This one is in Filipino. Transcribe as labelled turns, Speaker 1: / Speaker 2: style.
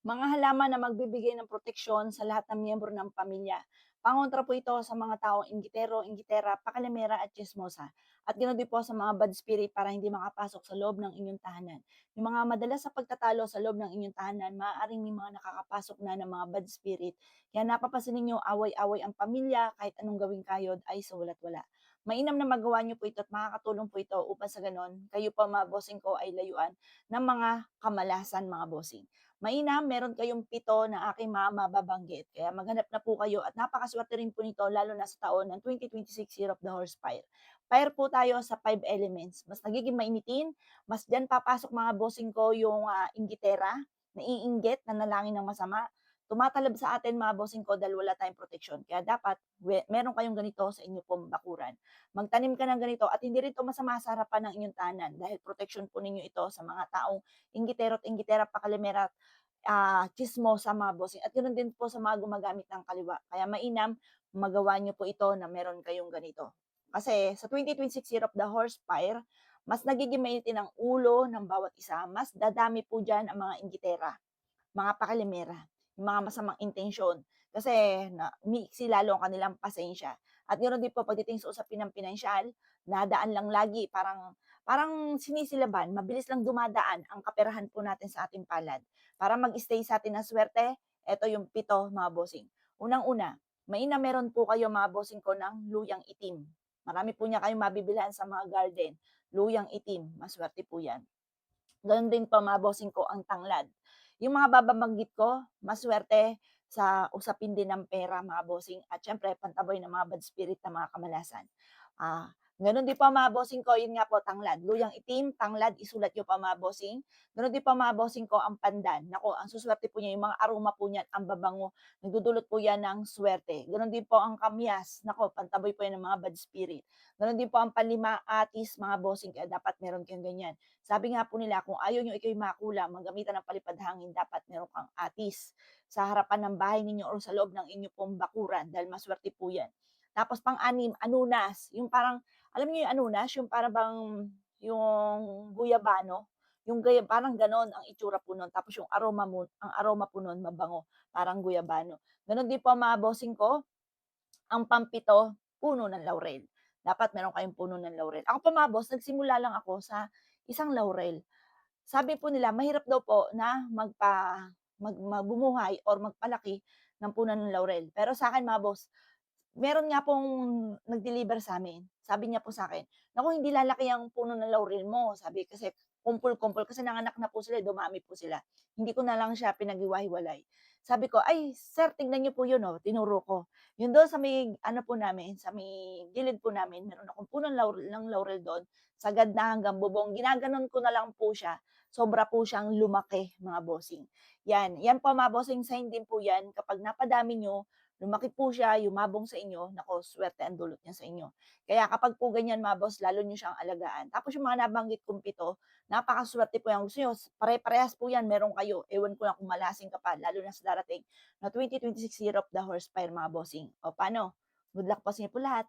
Speaker 1: Mga halaman na magbibigay ng proteksyon sa lahat ng miyembro ng pamilya. Pangontra po ito sa mga taong inggitero, inggitera, pakalimera at chismosa. At ganoon din po sa mga bad spirit para hindi makapasok sa loob ng inyong tahanan. Yung mga madalas sa pagtatalo sa loob ng inyong tahanan, maaaring may mga nakakapasok na ng mga bad spirit. Kaya napapansin ninyo, away-away ang pamilya, kahit anong gawing kayod ay sa wala. Mainam na magawa niyo po ito at makakatulong po ito upang sa ganon, kayo pa mga bossing ko ay layuan ng mga kamalasan mga bossing. Mainam, meron kayong 7 na aking mga mababanggit. Kaya maghanap na po kayo at napakaswerte rin po nito lalo na sa taon ng 2026 Year of the Horse Fire. Fire po tayo sa 5 elements. Mas nagiging mainitin, mas diyan papasok mga bossing ko yung inggitera, naiinggit, nanalangin ng masama. Tumatalab sa atin mga bossing ko dahil wala tayong proteksyon. Kaya dapat meron kayong ganito sa inyo pong bakuran. Magtanim ka ng ganito at hindi rin ito masama sa harapan ng inyong tahanan dahil proteksyon po ninyo ito sa mga taong inggitero at inggitera, pakalimera, tsismosa mga bossing at gano'n din po sa mga gumagamit ng kaliwa. Kaya mainam magawa niyo po ito na meron kayong ganito. Kasi sa 2026 Year of the Horse Fire, mas nagiging mainitin ang ulo ng bawat isa, mas dadami po diyan ang mga inggitera, mga pakalimera, yung mga masamang intensyon. Kasi umiiksi lalo ang kanilang pasensya. At gano'n din po pagdating sa usapin ng pinansiyal, nadaan lang lagi, parang parang sinisilaban, mabilis lang dumadaan ang kaperahan po natin sa ating palad. Para mag-stay sa atin ang swerte, eto yung 7 mga bossing. Unang-una, meron po kayo mga bossing ko ng luyang itim. Marami po niya kayong mabibilhan sa mga garden. Luyang itim, maswerte po yan. Gano'n din po mga bossing ko ang tanglad. Yung mga bababanggit ko, maswerte sa usapin din ng pera mga bossing at siyempre pantaboy ng mga bad spirit na mga kamalasan. Gano'n din po mga bossing ko, yun nga po tanglad, luyang itim, tanglad, isulat niyo pa mga bossing. Gano'n din po mga bossing ko ang pandan, naku ang suswerte po niya, yung mga aroma po niyan ang babango, nagdudulot po yan ng swerte. Gano'n din po ang kamyas, naku pantaboy po yan ng mga bad spirit. Gano'n din po ang panlima, atis mga bossing, kaya dapat meron kayong ganyan. Sabi nga po nila kung ayaw niyo ikaw'y makulam, maggamitan ng palipad hangin, dapat meron kang atis sa harapan ng bahay ninyo or sa loob ng inyo pong bakuran dahil maswerte po 'yan. Tapos pang-anim, anunas, yung parang alam niyo yung anunas, yung para bang yung guyabano, yung parang gano'n ang itsura po nun tapos yung aroma po nun mabango, parang guyabano. Gano'n din po ang mga bossing ko, ang pampito, puno ng laurel. Dapat meron kayong puno ng laurel. Ako pa mga boss, nagsimula lang ako sa isang laurel. Sabi po nila mahirap daw po na bumuhay or magpalaki ng puno ng laurel. Pero sa akin mga boss, meron nga pong nag-deliver sa'min. Sabi niya po sa'kin, "Naku hindi lalaki ang puno ng laurel mo." Sabi kasi kumpul-kumpul kasi nanganak na po sila, dumami po sila. Hindi ko na lang siya pinaghiwa-hiwalay. Sabi ko, "Ay sir tignan niyo po 'yun oh." Tinuro ko. 'Yun do'n sa may ano po namin, sa may gilid po namin meron akong puno ng laurel do'n, sagad na hanggang bubong. Ginaganon ko na lang po siya, sobra po siyang lumaki mga bossing. 'Yan po mga bossing sign din po 'yan kapag napadami niyo, lumaki po siya, yumabong sa inyo, naku swerte ang dulot niya sa inyo. Kaya kapag po ganyan mga boss, lalo niyo siyang alagaan. Tapos yung mga nabanggit kong 7, napakaswerte po yan. Gusto niyo, pare-parehas po yan, meron kayo. Ewan ko lang kung malasing ka pa, lalo na sa darating na 2026 Year of the Horse Fire mga bossing. O paano? Good luck po sa inyo po lahat.